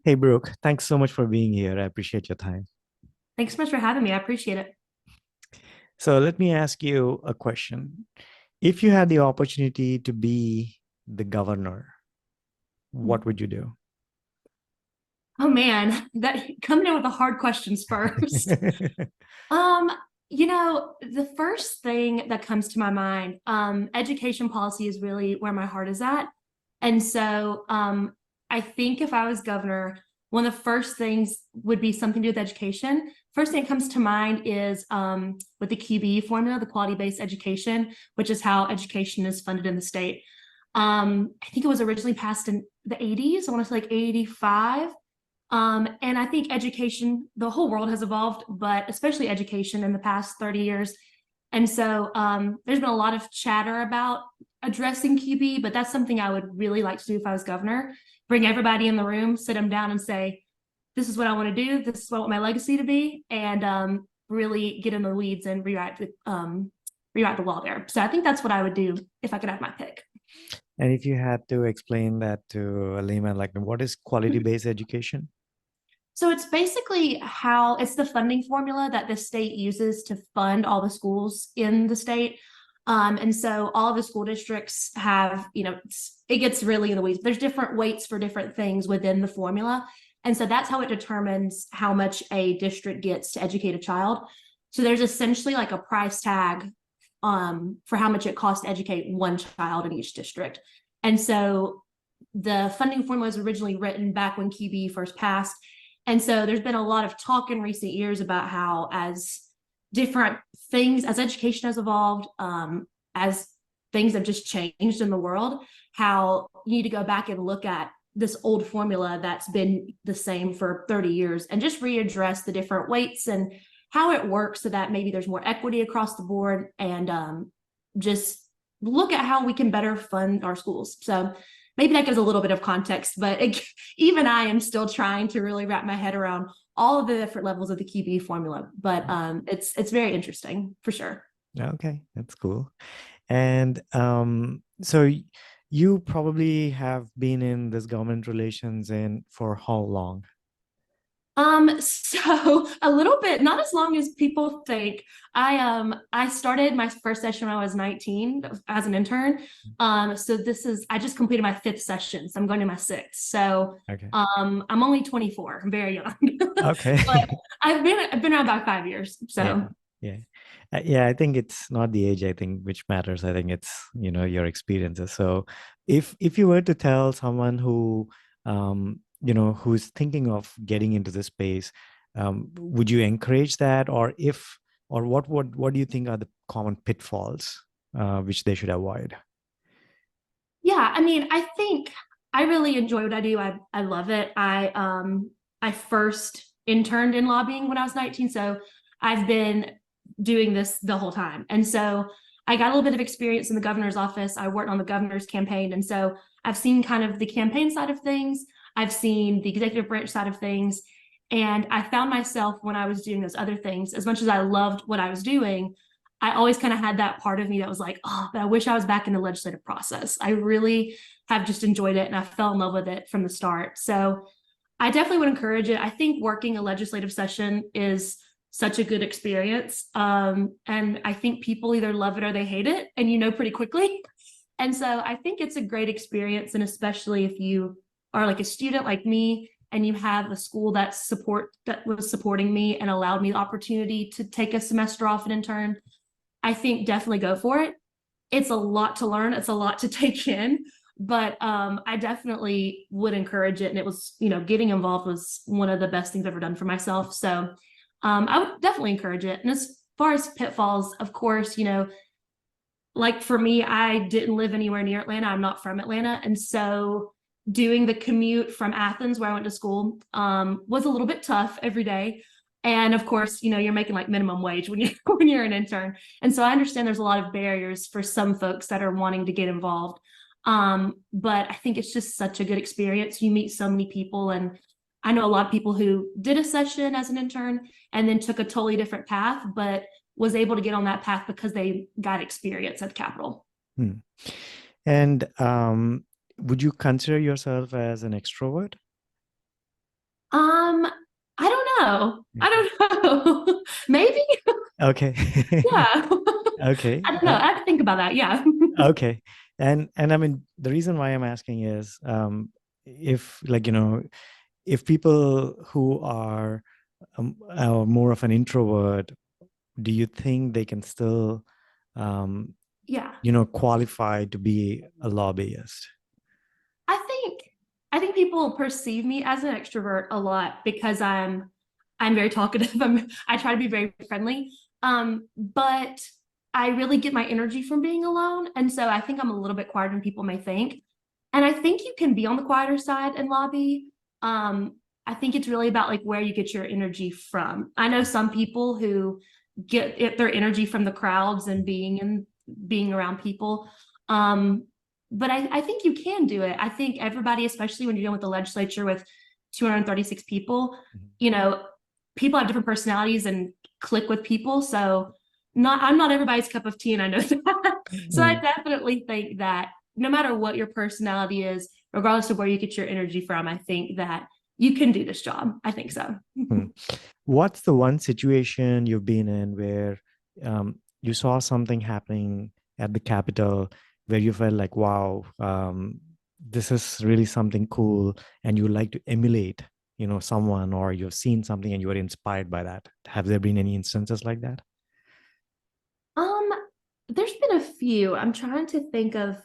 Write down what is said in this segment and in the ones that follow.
Hey, Brooke, thanks so much for being here. I appreciate your time. Thanks so much for having me. I appreciate it. So, let me ask you a question. If you had the opportunity to be the governor, what would you do? Oh man, that coming in with the hard questions first. Um, the first thing that comes to my mind, education policy is really where my heart is at. And so I think if I was governor, one of the first things would be something to do with education. First thing that comes to mind is with the QB formula, the quality-based education, which is how education is funded in the state. I think it was originally passed in the 80s. I want to say like 85. And I think education, the whole world has evolved, but especially education in the past 30 years. And so there's been a lot of chatter about addressing QB, but that's something I would really like to do if I was governor. Bring everybody in the room, sit them down and say, this is what I want to do. This is what I want my legacy to be. And really get in the weeds and rewrite the law there. So I think that's what I would do if I could have my pick. And if you had to explain that to a layman, like what is quality-based education? So it's basically how it's the funding formula that the state uses to fund all the schools in the state. And so all of the school districts have, it gets really in the weeds. There's different weights for different things within the formula. And so that's how it determines how much a district gets to educate a child. So there's essentially like a price tag for how much it costs to educate one child in each district. And so the funding formula was originally written back when QB first passed, and so there's been a lot of talk in recent years about how, as different things, as education has evolved, as things have just changed in the world, how you need to go back and look at this old formula that's been the same for 30 years and just readdress the different weights and how it works so that maybe there's more equity across the board and just look at how we can better fund our schools. So maybe that gives a little bit of context, but even I am still trying to really wrap my head around all of the different levels of the QB formula. But it's very interesting for sure. Okay, that's cool. And you probably have been in this government relations in for how long? So a little bit, not as long as people think. I started my first session when I was 19 as an intern. So I just completed my fifth session, so I'm going to my sixth. So Okay. I'm only 24. I'm very young. Okay. But I've been around about 5 years. Yeah. So Yeah. Yeah, I think it's not the age, I think, which matters. I think it's, your experiences. So if you were to tell someone who's thinking of getting into this space, would you encourage that? Or what do you think are the common pitfalls which they should avoid? yeah, I mean, I think I really enjoy what I do. I love it. I first interned in lobbying when I was 19, so I've been doing this the whole time. And so I got a little bit of experience in the governor's office. I worked on the governor's campaign, and so I've seen kind of the campaign side of things. I've seen the executive branch side of things, and I found myself when I was doing those other things, as much as I loved what I was doing, I always kind of had that part of me that was like, oh, but I wish I was back in the legislative process. I really have just enjoyed it and I fell in love with it from the start. So I definitely would encourage it. I think working a legislative session is such a good experience. And I think people either love it or they hate it, and pretty quickly. And so I think it's a great experience. And especially if you are like a student like me and you have a school that was supporting me and allowed me the opportunity to take a semester off and intern, I think definitely go for it. It's a lot to learn, it's a lot to take in, but I definitely would encourage it. And it was, getting involved was one of the best things I've ever done for myself. So I would definitely encourage it. And as far as pitfalls, of course, like for me, I didn't live anywhere near Atlanta. I'm not from Atlanta. And so doing the commute from Athens, where I went to school, was a little bit tough every day. And of course, you're making like minimum wage when you when you're an intern. And so I understand there's a lot of barriers for some folks that are wanting to get involved. But I think it's just such a good experience. You meet so many people, and I know a lot of people who did a session as an intern and then took a totally different path, but was able to get on that path because they got experience at the Capitol. Hmm. And would you consider yourself as an extrovert? Um, I don't know. I don't know. Maybe. Okay. Yeah. Okay. I don't know. I have to think about that. Yeah. Okay. And I mean, the reason why I'm asking is, if, like, if people who are more of an introvert, do you think they can still, um, Yeah. qualify to be a lobbyist? I think I think people perceive me as an extrovert a lot because I'm very talkative. I try to be very friendly. But I really get my energy from being alone. And so I think I'm a little bit quieter than people may think. And I think you can be on the quieter side and lobby. I think it's really about like where you get your energy from. I know some people who get their energy from the crowds and being around people. Um, but I think you can do it. I think everybody, especially when you're dealing with the legislature with 236 people, Mhm. you know, people have different personalities and click with people. So I'm not everybody's cup of tea, and I know that. So I Mm. definitely think that no matter what your personality is, regardless of where you get your energy from, I think that you can do this job. I think so. Mm. What's the one situation you've been in where, you saw something happening at the Capitol where you felt like, wow, this is really something cool, and you like to emulate, someone, or you've seen something and you were inspired by that? Have there been any instances like that? Um, there's been a few. I'm trying to think of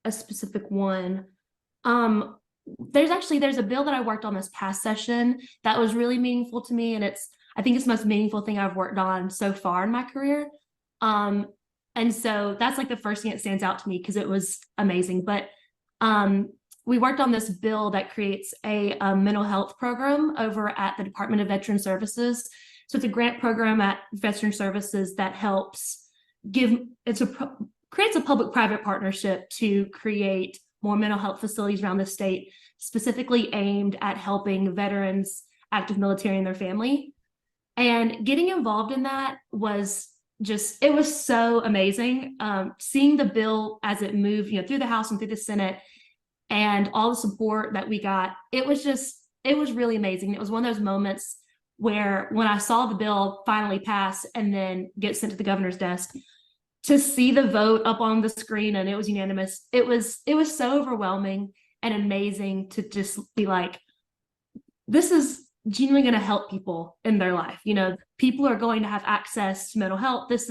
a specific one. Um, there's a bill that I worked on this past session that was really meaningful to me, and I think it's the most meaningful thing I've worked on so far in my career. Um, and so that's like the first thing that stands out to me because it was amazing. But um, we worked on this bill that creates a mental health program over at the Department of Veteran Services. So it's a grant program at Veteran Services that helps give it's a creates a public-private partnership to create more mental health facilities around the state, specifically aimed at helping veterans, active military, and their family. And getting involved in that it was so amazing. Seeing the bill as it moved, through the House and through the Senate, and all the support that we got, it was really amazing. It was one of those moments where when I saw the bill finally pass and then get sent to the governor's desk, to see the vote up on the screen and it was unanimous, it was so overwhelming and amazing to just be like, this is genuinely going to help people in their life. People are going to have access to mental health. It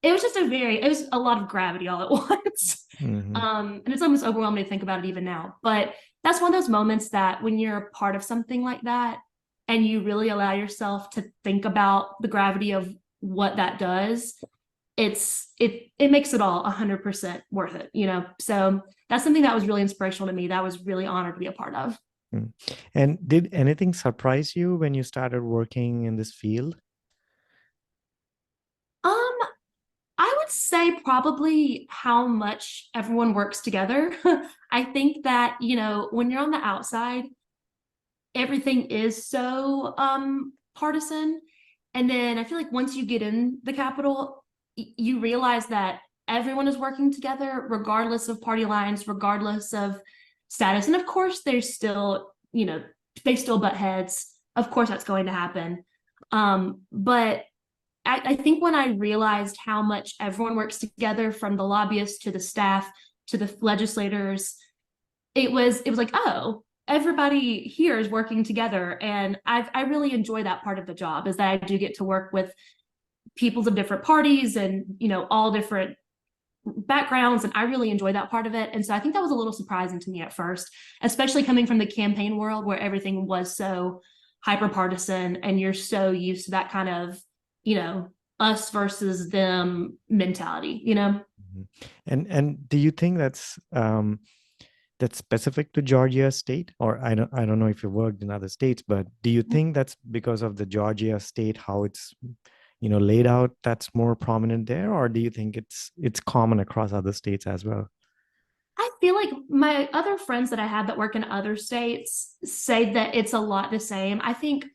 was a lot of gravity all at once. Hmm. And it's almost overwhelming to think about it even now. But that's one of those moments that when you're a part of something like that and you really allow yourself to think about the gravity of what that does, it makes it all 100% worth it. So that's something that was really inspirational to me, that I was really honored to be a part of. And did anything surprise you when you started working in this field? um I would say probably how much everyone works together. I think that, when you're on the outside, everything is so partisan. And then I feel like once you get in the Capitol, you realize that everyone is working together, regardless of party lines, regardless of status. And of course, they still butt heads. Of course, that's going to happen. But I think when I realized how much everyone works together, from the lobbyists to the staff to the legislators, it was like, oh, everybody here is working together. And I really enjoy that part of the job, is that I do get to work with peoples of different parties and, all different backgrounds. And I really enjoy that part of it. And so I think that was a little surprising to me at first, especially coming from the campaign world where everything was so hyper partisan and you're so used to that kind of, you know, us versus them mentality. Mhm. And do you think that's specific to Georgia state? Or I don't know if you worked in other states, but do you think that's because of the Georgia state, how it's laid out, that's more prominent there? Or do you think it's common across other states as well? I feel like my other friends that I have that work in other states say that it's a lot the same. I think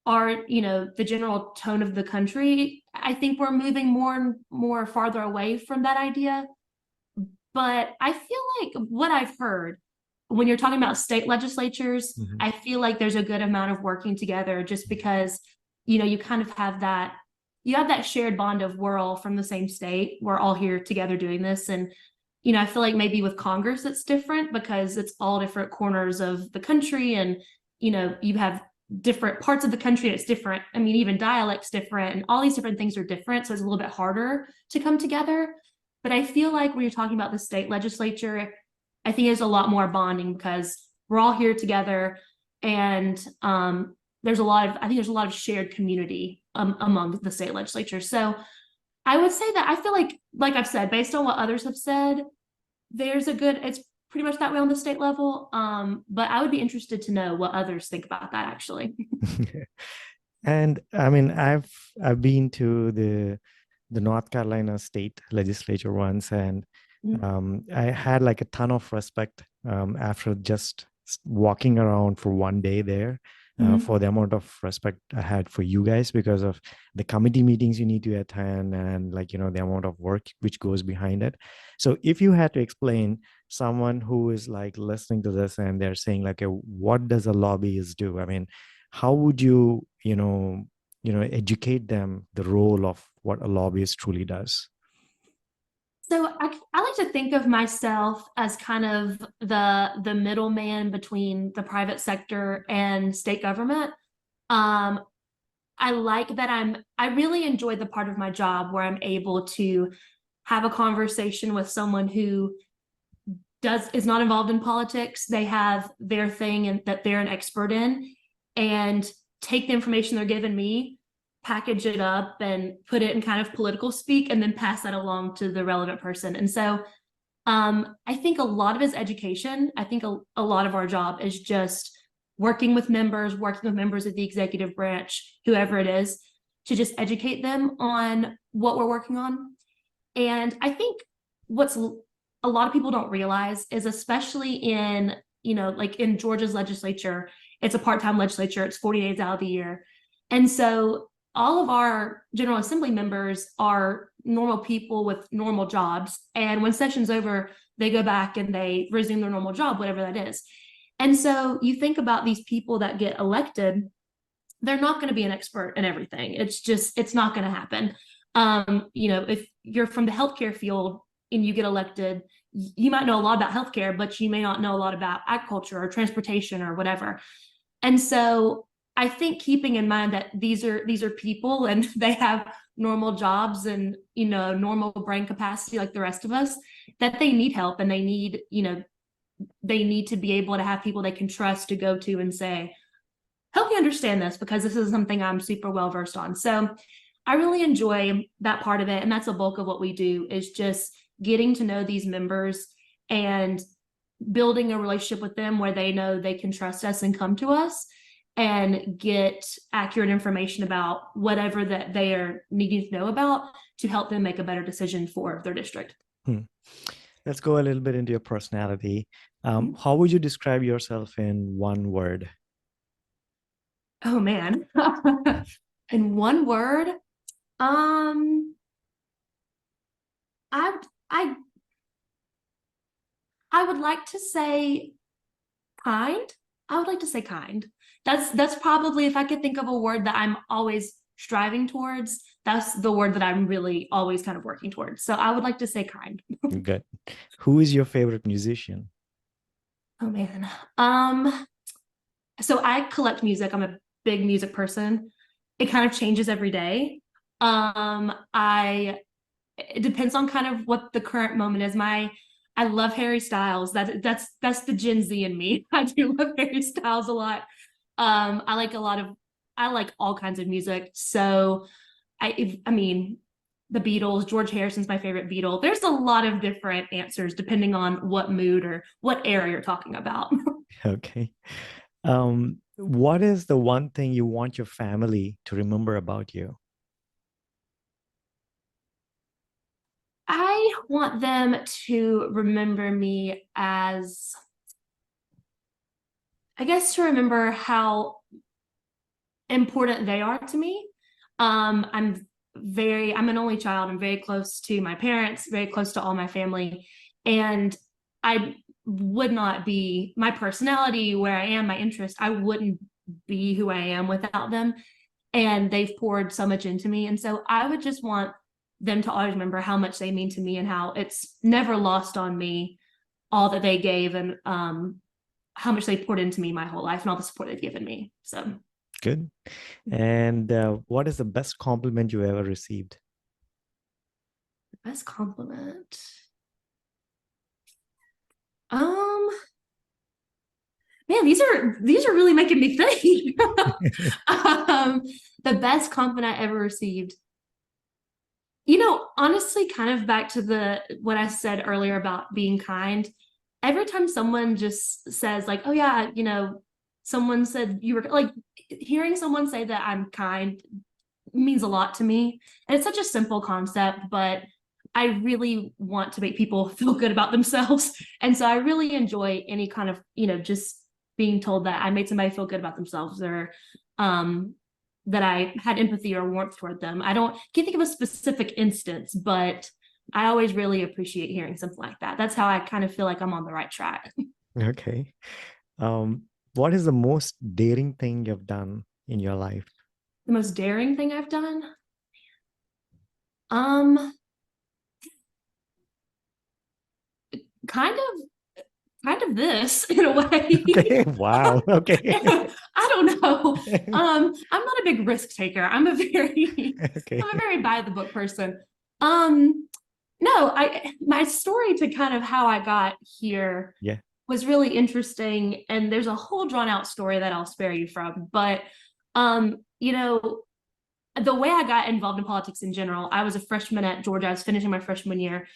the general tone of the country, I think we're moving more and more farther away from that idea. But I feel like what I've heard when you're talking about state legislatures, Mhm. I feel like there's a good amount of working together just because, you know, you kind of have that, you have that shared bond of we're all from the same state. We're all here together doing this. And, you know, I feel like maybe with Congress, it's different because it's all different corners of the country. And, you know, you have different parts of the country. It's different. I mean, even dialects different and all these different things are different. So it's a little bit harder to come together. But I feel like when you're talking about the state legislature, I think there's a lot more bonding because we're all here together, and there's a lot of, I think there's a lot of shared community among the state legislature. So I would say that I feel like I've said, based on what others have said, there's a good, it's pretty much that way on the state level. But I would be interested to know what others think about that actually. And I mean, I've been to the North Carolina state legislature once, and I had like a ton of respect after just walking around for one day there, Mhm. for the amount of respect I had for you guys because of the committee meetings you need to attend, and like, you know, the amount of work which goes behind it. So if you had to explain someone who is like listening to this and they're saying like, what does a lobbyist do? I mean, how would you, educate them the role of what a lobbyist truly does? So I like to think of myself as kind of the middleman between the private sector and state government. Um, I like that I really enjoy the part of my job where I'm able to have a conversation with someone who is not involved in politics. They have their thing and that they're an expert in, and take the information they're giving me, package it up and put it in kind of political speak, and then pass that along to the relevant person. And so I think a lot of it is education. I think a lot of our job is just working with members of the executive branch, whoever it is, to just educate them on what we're working on. And I think what's a lot of people don't realize is, especially in, you know, like in Georgia's legislature, it's a part-time legislature, it's 40 days out of the year. And so all of our General Assembly members are normal people with normal jobs. And when session's over, they go back and they resume their normal job, whatever that is. And so you think about these people that get elected, they're not going to be an expert in everything. It's not going to happen. You know, if you're from the healthcare field and you get elected, you might know a lot about healthcare, but you may not know a lot about agriculture or transportation or whatever. And so I think keeping in mind that these are people and they have normal jobs and, you know, normal brain capacity like the rest of us, that they need help and they need, you know, they need to be able to have people they can trust to go to and say, help me understand this because this is something I'm super well versed on. So I really enjoy that part of it. And that's a bulk of what we do, is just getting to know these members and building a relationship with them where they know they can trust us and come to us and get accurate information about whatever that they are needing to know about to help them make a better decision for their district. Hmm. Let's go a little bit into your personality. How would you describe yourself in one word? Oh man. In one word, um, I I I would like to say kind. I would like to say kind. That's probably, if I could think of a word that I'm always striving towards, that's the word that I'm really always kind of working towards. So I would like to say kind. Good. Who is your favorite musician? Oh man. Um, so I collect music. I'm a big music person. It kind of changes every day. I It depends on kind of what the current moment is. I love Harry Styles. That's the Gen Z in me. I do love Harry Styles a lot. I like a lot of I like all kinds of music. So I mean, the Beatles, George Harrison's my favorite Beatle. There's a lot of different answers depending on what mood or what era you're talking about. Okay. What is the one thing you want your family to remember about you? I want them to remember me as, I guess, to remember how important they are to me. I'm an only child. I'm very close to my parents, very close to all my family. And I would not be my personality, where I am, my interest. I wouldn't be who I am without them. And they've poured so much into me. And so I would just want them to always remember how much they mean to me and how it's never lost on me all that they gave and how much they poured into me my whole life and all the support they've given me. So Good. And what is the best compliment you ever received? best compliment. Um, Man, these are really making me think. The best compliment I ever received. Honestly, kind of back to what I said earlier about being kind. Every time someone just says like, "Oh yeah, someone said you were," like, hearing someone say that I'm kind means a lot to me. And it's such a simple concept, but I really want to make people feel good about themselves. And so I really enjoy any kind of, just being told that I made somebody feel good about themselves, or that I had empathy or warmth toward them. Can't think of a specific instance, but I always really appreciate hearing something like that. That's how I kind of feel like I'm on the right track. Okay. What is the most daring thing you've done in your life? The most daring thing I've done? Um, kind of this in a way. Okay. Wow. Okay. I don't know. I'm not a big risk taker. I'm a Okay. very by the book person. Um, no, my story to kind of how I got here Yeah. was really interesting, and there's a whole drawn out story that I'll spare you from. But the way I got involved in politics in general, I was a freshman at Georgia. I was finishing my freshman year,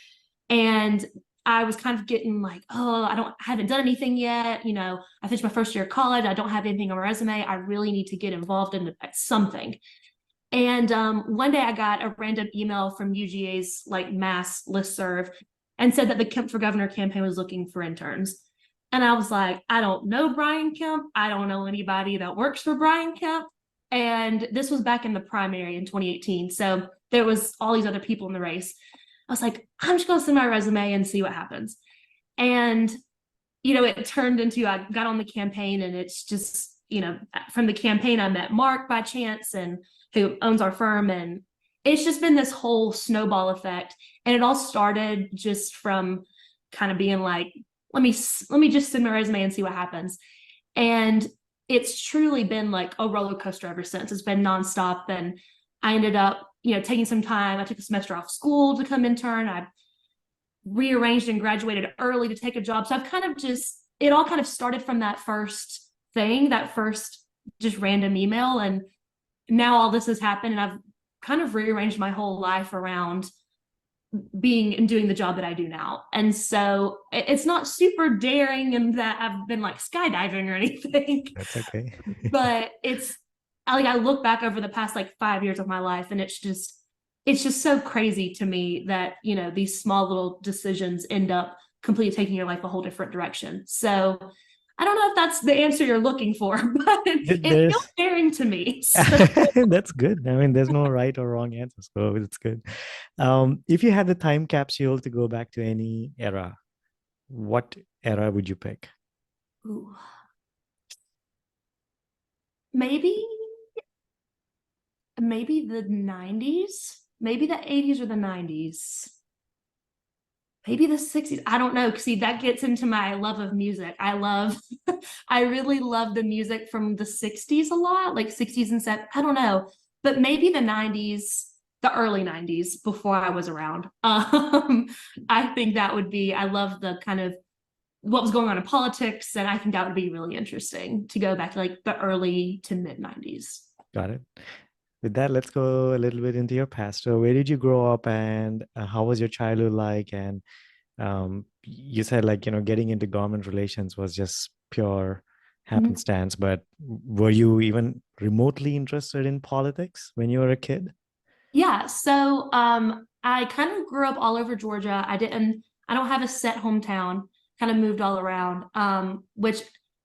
and I was kind of getting like, oh, I haven't done anything yet. I finished my first year of college. I don't have anything on my resume. I really need to get involved in something. And one day I got a random email from UGA's like mass listserv and said that the Kemp for Governor campaign was looking for interns. And I was like, I don't know Brian Kemp. I don't know anybody that works for Brian Kemp. And this was back in the primary in 2018. So there was all these other people in the race. I was like, I'm just going to send my resume and see what happens. And, it turned into, I got on the campaign, and it's just, from the campaign, I met Mark by chance, and who owns our firm. And it's just been this whole snowball effect. And it all started just from kind of being like, let me just send my resume and see what happens. And it's truly been like a roller coaster ever since. It's been nonstop. And I ended up, taking some time. I took a semester off school to come intern. I rearranged and graduated early to take a job. So I've kind of it all kind of started from that first thing, that first just random email. And now all this has happened, and I've kind of rearranged my whole life around being and doing the job that I do now. And so it's not super daring in that I've been like skydiving or anything, That's okay. but I look back over the past like 5 years of my life, and it's just so crazy to me that, these small little decisions end up completely taking your life a whole different direction. So I don't know if that's the answer you're looking for, but it feels There's daring to me. So, that's good. I mean, there's no right or wrong answer, so it's good. If you had the time capsule to go back to any era, what era would you pick? ooh, maybe the 90s, maybe the 80s or the 90s. Maybe the 60s. I don't know. See, that gets into my love of music. I really love the music from the 60s a lot, like 60s and 70s. I don't know. But maybe the 90s, the early 90s before I was around. I think that would be, I love the kind of what was going on in politics. And I think that would be really interesting to go back to like the early to mid 90s. Got it. With that, let's go a little bit into your past. So, where did you grow up, and how was your childhood like? And you said like, getting into government relations was just pure Mhm. happenstance, but were you even remotely interested in politics when you were a kid? Yeah, so I kind of grew up all over Georgia. I don't have a set hometown, kind of moved all around, which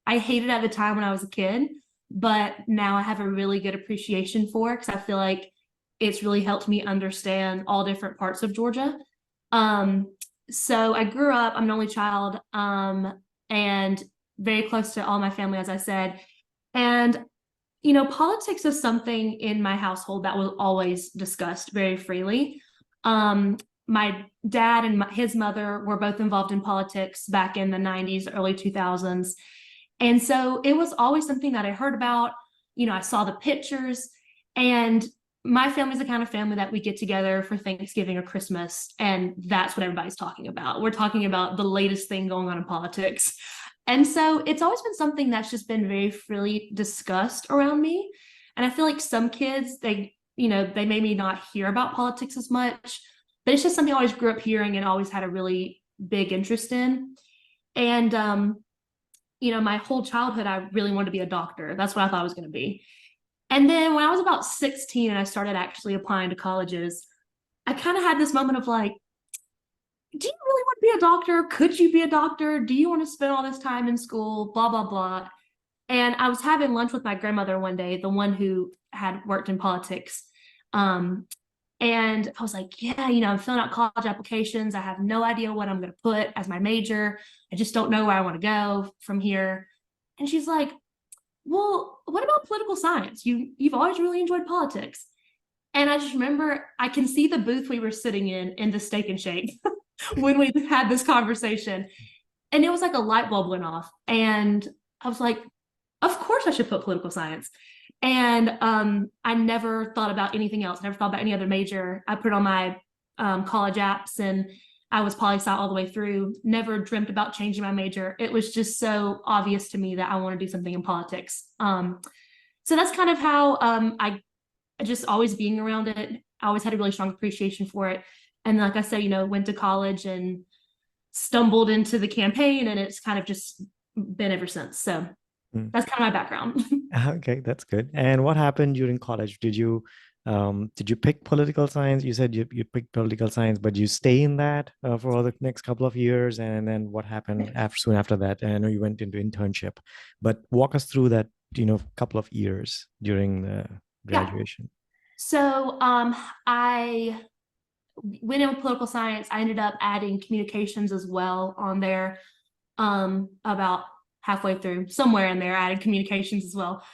I hated at the time when I was a kid, but now I have a really good appreciation for because I feel like it's really helped me understand all different parts of Georgia. Um, so I grew up, I'm an only child, and very close to all my family, as I said. And, politics is something in my household that was always discussed very freely. My dad and his mother were both involved in politics back in the 90s, early 2000s. And so it was always something that I heard about. I saw the pictures, and my family's the kind of family that we get together for Thanksgiving or Christmas, and that's what everybody's talking about. We're talking about the latest thing going on in politics. And so it's always been something that's just been very freely discussed around me. And I feel like some kids, they maybe not hear about politics as much, but it's just something I always grew up hearing and always had a really big interest in. And, my whole childhood, I really wanted to be a doctor. That's what I thought I was going to be. And then when I was about 16 and I started actually applying to colleges, I kind of had this moment of like, do you really want to be a doctor? Could you be a doctor? Do you want to spend all this time in school? Blah, blah, blah. And I was having lunch with my grandmother one day, the one who had worked in politics. And I was like, yeah, I'm filling out college applications. I have no idea what I'm going to put as my major. I just don't know where I want to go from here. And she's like, well, what about political science? You've always really enjoyed politics. And I just remember I can see the booth we were sitting in the Steak and Shake when we had this conversation. And it was like a light bulb went off. And I was like, of course I should put political science. And I never thought about anything else. I never thought about any other major. I put on my college apps, and I was poli-sci all the way through. Never dreamt about changing my major. It was just so obvious to me that I want to do something in politics. So that's kind of how I just always being around it. I always had a really strong appreciation for it. And like I said, went to college and stumbled into the campaign, and it's kind of just been ever since. So that's kind of my background. Okay, that's good. And what happened during college? Did you pick political science? You said you picked political science, but you stay in that for the next couple of years. And then what happened soon after that? And I know you went into internship, but walk us through that, couple of years during the Yeah. graduation. So I went in with political science. I ended up adding communications as well on there. About halfway through, somewhere in there, I added communications as well.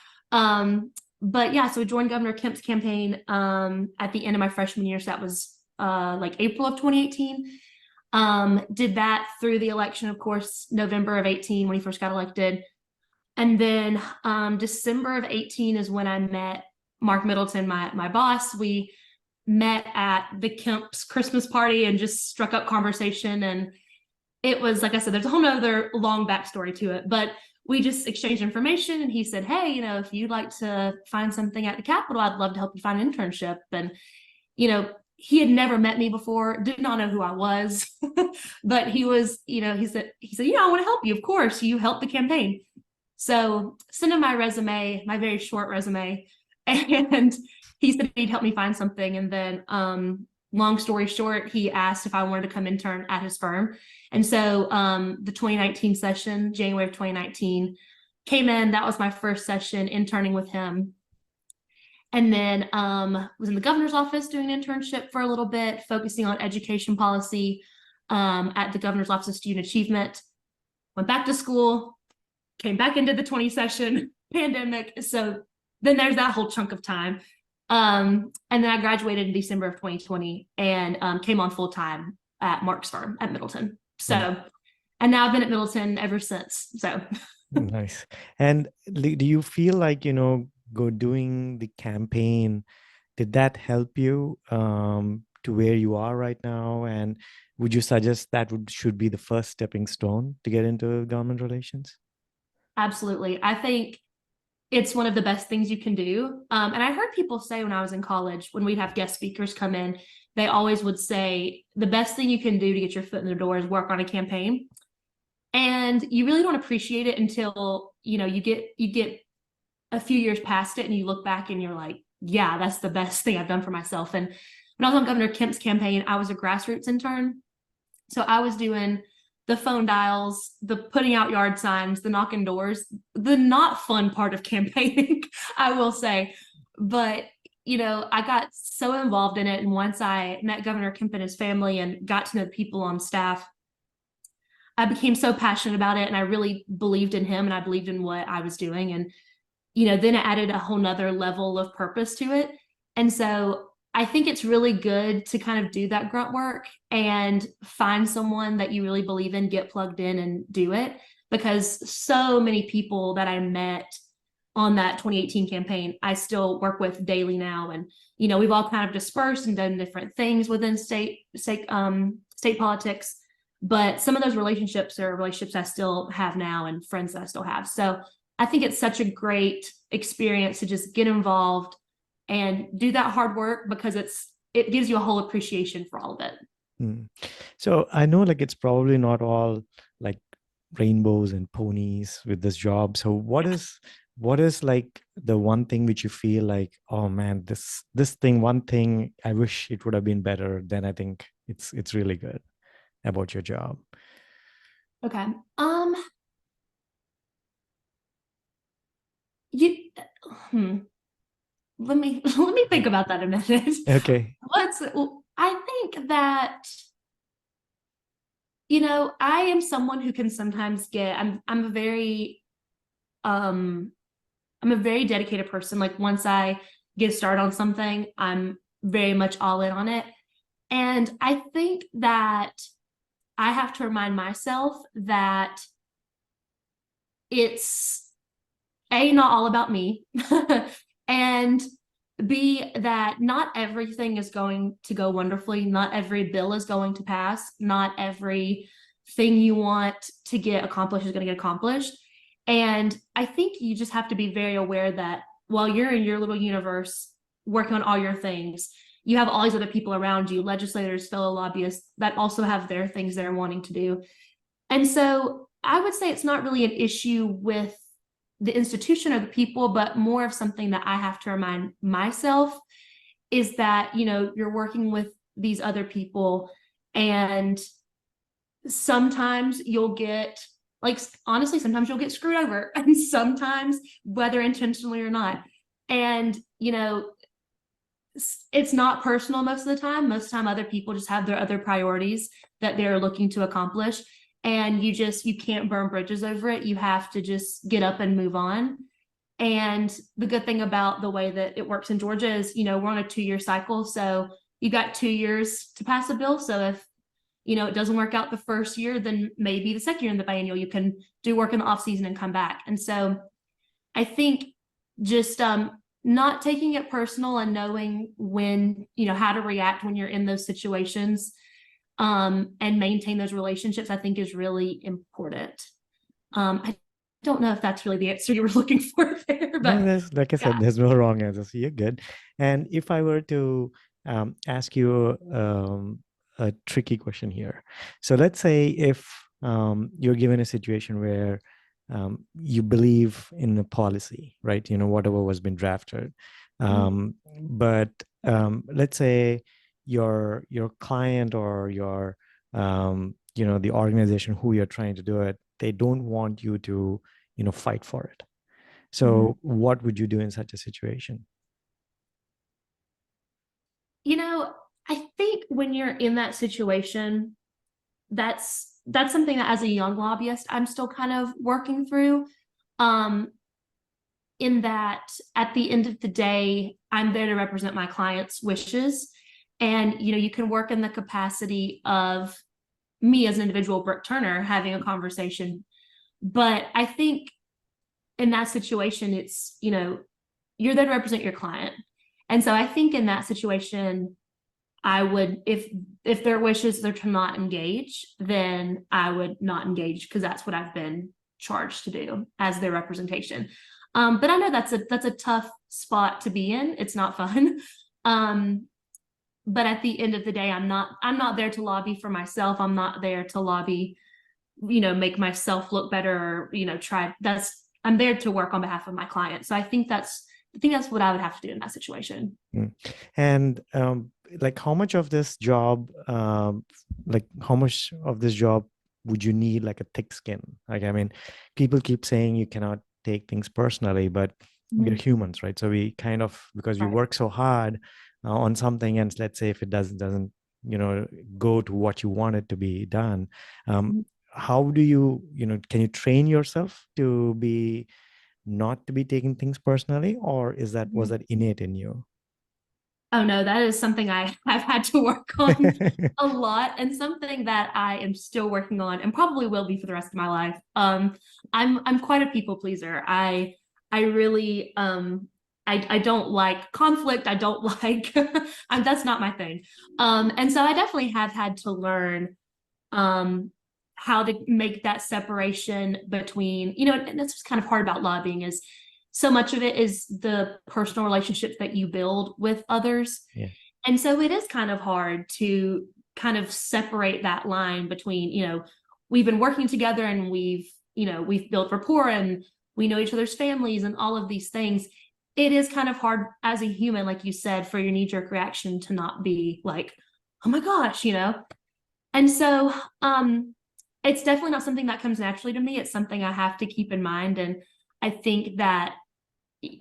But yeah, so I joined Governor Kemp's campaign at the end of my freshman year. So that was like April of 2018. Did that through the election, of course, November of 18 when he first got elected. And then December of 18 is when I met Mark Middleton, my boss. We met at the Kemp's Christmas party and just struck up conversation. And it was, like I said, there's a whole nother long backstory to it, but we just exchanged information. And he said, hey, if you'd like to find something at the Capitol, I'd love to help you find an internship. And, he had never met me before, did not know who I was, but he was, he said, I want to help you. Of course, you helped the campaign. So sent him my resume, my very short resume, and he said he'd help me find something. And then, long story short, he asked if I wanted to come intern at his firm. And so the 2019 session, January of 2019, came in. That was my first session interning with him. And then was in the governor's office doing an internship for a little bit, focusing on education policy at the governor's office of student achievement. Went back to school, came back into the 20 session, pandemic. So then there's that whole chunk of time. And then I graduated in December of 2020 and came on full time at Marksburg at Middleton. So, and now I've been at Middleton ever since. So Nice. And do you feel like, doing the campaign, did that help you to where you are right now? And would you suggest that should be the first stepping stone to get into government relations? absolutely. I think it's one of the best things you can do. And I heard people say when I was in college, when we'd have guest speakers come in, they always would say the best thing you can do to get your foot in the door is work on a campaign. And you really don't appreciate it until, you get a few years past it and you look back and you're like, yeah, that's the best thing I've done for myself. And when I was on Governor Kemp's campaign, I was a grassroots intern. So I was doing the phone dials, the putting out yard signs, the knocking doors, the not fun part of campaigning, I will say. But I got so involved in it. And once I met Governor Kemp and his family and got to know the people on staff, I became so passionate about it. And I really believed in him and I believed in what I was doing. And, then it added a whole nother level of purpose to it. And so I think it's really good to kind of do that grunt work and find someone that you really believe in, get plugged in and do it. Because so many people that I met on that 2018 campaign, I still work with daily now. And, we've all kind of dispersed and done different things within state politics. But some of those relationships are relationships I still have now and friends that I still have. So I think it's such a great experience to just get involved and do that hard work because it gives you a whole appreciation for all of it. Mm. So I know like it's probably not all like rainbows and ponies with this job. So what is like the one thing which you feel like, oh man, this thing, one thing I wish it would have been better, then I think it's really good about your job. Okay. You hmm, let me think about that a minute. Okay. I think that I am someone who can sometimes I'm a very um I'm a very dedicated person. Like once I get started on something, I'm very much all in on it. And I think that I have to remind myself that it's not all about me, and B, that not everything is going to go wonderfully. Not every bill is going to pass. Not every thing you want to get accomplished is going to get accomplished. And I think you just have to be very aware that while you're in your little universe working on all your things, you have all these other people around you, legislators, fellow lobbyists, that also have their things they're wanting to do. And so I would say it's not really an issue with the institution or the people, but more of something that I have to remind myself is that, you're working with these other people, and sometimes you'll get, like, honestly, sometimes you'll get screwed over, and sometimes, whether intentionally or not. And, it's not personal most of the time. Most of the time, other people just have their other priorities that they're looking to accomplish. And you can't burn bridges over it. You have to just get up and move on. And the good thing about the way that it works in Georgia is, we're on a 2-year cycle. So you got 2 years to pass a bill. So if, it doesn't work out the first year, then maybe the second year in the biennial, you can do work in the off season and come back. And so I think just not taking it personal and knowing when, how to react when you're in those situations, and maintain those relationships, I think is really important. I don't know if that's really the answer you were looking for there, No, but there's like I said, yeah. there's no wrong answer. So you're good. And if I were to ask you a tricky question here. So let's say if you're given a situation where you believe in the policy, right? Whatever was been drafted. But let's say your client or your the organization who you're trying to do it, they don't want you to fight for it. So what would you do in such a situation? I think when you're in that situation, that's something that as a young lobbyist, I'm still kind of working through. In that at the end of the day, I'm there to represent my clients' wishes. And you can work in the capacity of me as an individual, Brooke Turner, having a conversation. But I think in that situation, it's, you're there to represent your client. And so I think in that situation, I would, if their wishes are to not engage, then I would not engage because that's what I've been charged to do as their representation. But I know that's a tough spot to be in. It's not fun. But at the end of the day, I'm not there to lobby for myself. I'm not there to lobby, make myself look better or, I'm there to work on behalf of my client. So I think that's what I would have to do in that situation. And like how much of this job, would you need like a thick skin? Like, I mean, people keep saying you cannot take things personally, but we're Mhm. humans, right? So we kind of, because we Right. work so hard on something, and let's say if it doesn't you know go to what you want it to be done, um, Mhm. how do you, can you train yourself to be not to be taking things personally, or was Mhm. that innate in you? Oh no, that is something I've had to work on a lot and something that I am still working on and probably will be for the rest of my life. I'm quite a people pleaser. I really I don't like conflict. I don't like that's not my thing. And so I definitely have had to learn um how to make that separation between, and that's what's kind of hard about lobbying is so much of it is the personal relationships that you build with others. Yeah. And so it is kind of hard to kind of separate that line between, we've been working together and we've built rapport and we know each other's families and all of these things. It is kind of hard as a human, like you said, for your knee-jerk reaction to not be like, oh my gosh, and so it's definitely not something that comes naturally to me. It's something I have to keep in mind. And I think that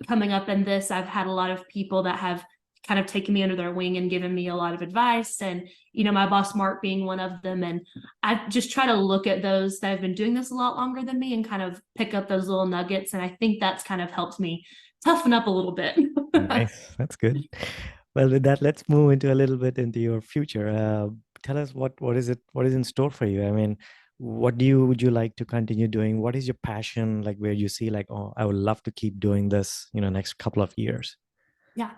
coming up in this, I've had a lot of people that have kind of taken me under their wing and given me a lot of advice. And, my boss, Mark, being one of them. And I just try to look at those that have been doing this a lot longer than me and kind of pick up those little nuggets. And I think that's kind of helped me toughen up a little bit. Nice. That's good. Well, with that, let's move into a little bit into your future. Tell us what is in store for you? I mean, what would you like to continue doing? What is your passion? Like where you see like, oh, I would love to keep doing this, next couple of years. Yeah.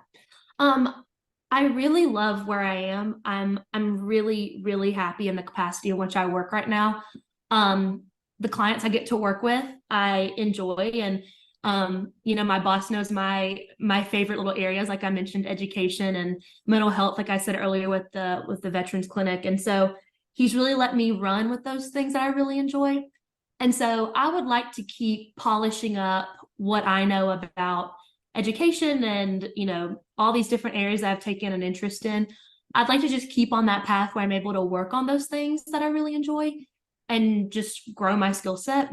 Um, I really love where I am. I'm really, really happy in the capacity in which I work right now. Um, the clients I get to work with, I enjoy, and my boss knows my favorite little areas, like I mentioned, education and mental health, like I said earlier with the veterans clinic. And so he's really let me run with those things that I really enjoy. And so I would like to keep polishing up what I know about education and, all these different areas I've taken an interest in. I'd like to just keep on that path where I'm able to work on those things that I really enjoy and just grow my skill set.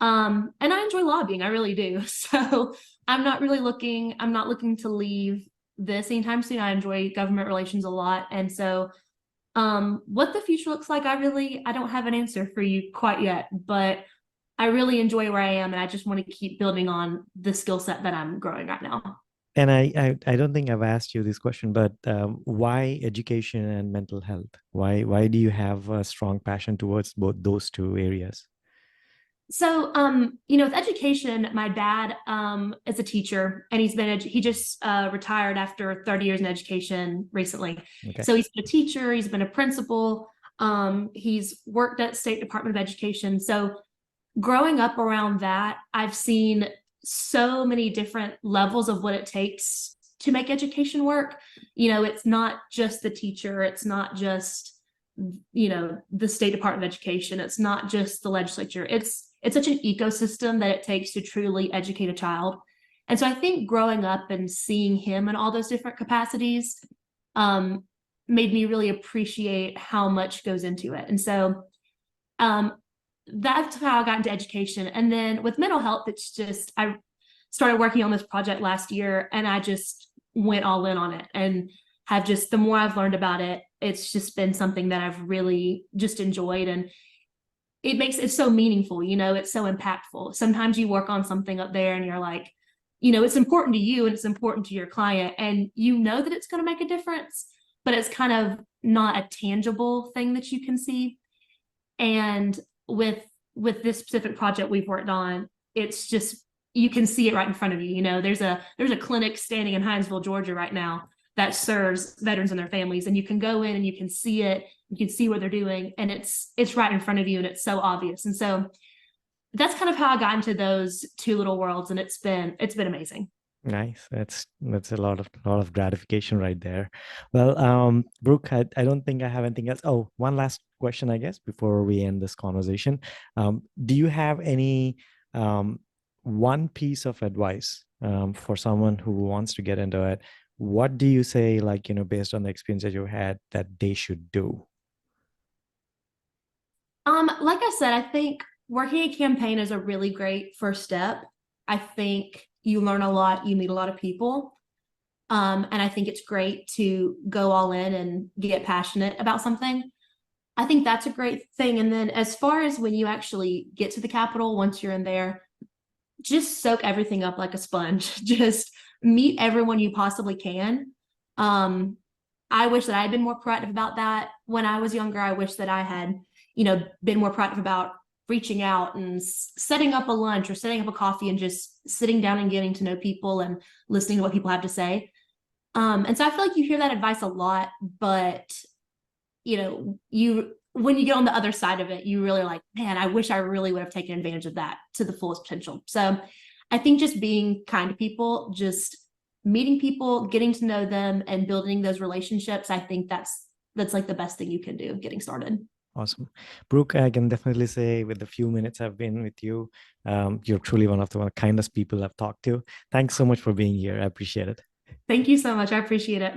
And I enjoy lobbying, I really do. So I'm not looking to leave this anytime soon. I enjoy government relations a lot. And so what the future looks like, I don't have an answer for you quite yet, but I really enjoy where I am and I just want to keep building on the skill set that I'm growing right now. And I don't think I've asked you this question, but why education and mental health? Why do you have a strong passion towards both those two areas? So, with education, my dad is a teacher, and he just retired after 30 years in education recently. Okay. So he's been a teacher, he's been a principal, he's worked at State Department of Education. So growing up around that, I've seen so many different levels of what it takes to make education work. It's not just the teacher, it's not just the State Department of Education, it's not just the legislature. It's such an ecosystem that it takes to truly educate a child. And so I think growing up and seeing him in all those different capacities um, made me really appreciate how much goes into it. And so um, that's how I got into education. And then with mental health, it's just I started working on this project last year and I just went all in on it and have just the more I've learned about it, it's just been something that I've really just enjoyed and it makes it so meaningful, it's so impactful. Sometimes you work on something up there and you're like, it's important to you and it's important to your client and you know that it's going to make a difference, but it's kind of not a tangible thing that you can see. And with this specific project we've worked on, it's just you can see it right in front of you. There's a clinic standing in Hinesville, Georgia right now that serves veterans and their families, and you can go in and you can see it, you can see what they're doing, and it's right in front of you, and it's so obvious. And so that's kind of how I got into those two little worlds, and it's been amazing. Nice. That's a lot of gratification right there. Well, Brooke, I don't think I have anything else. Oh, one last question, I guess, before we end this conversation. Do you have any um, one piece of advice for someone who wants to get into it? What do you say, like, based on the experience that you had, that they should do? Like I said, I think working a campaign is a really great first step. I think you learn a lot, you meet a lot of people. And I think it's great to go all in and get passionate about something. I think that's a great thing. And then as far as when you actually get to the Capitol, once you're in there, just soak everything up like a sponge. Just meet everyone you possibly can. Um, I wish that I had been more proactive about that when I was younger. I wish that I had, been more proactive about reaching out and setting up a lunch or setting up a coffee and just sitting down and getting to know people and listening to what people have to say. And so I feel like you hear that advice a lot, but you when you get on the other side of it, you really like, man, I wish I really would have taken advantage of that to the fullest potential. So I think just being kind to people, just meeting people, getting to know them and building those relationships, I think that's like the best thing you can do getting started. Awesome. Brooke, I can definitely say with the few minutes I've been with you, you're truly one of the kindest people I've talked to. Thanks so much for being here. I appreciate it. Thank you so much. I appreciate it.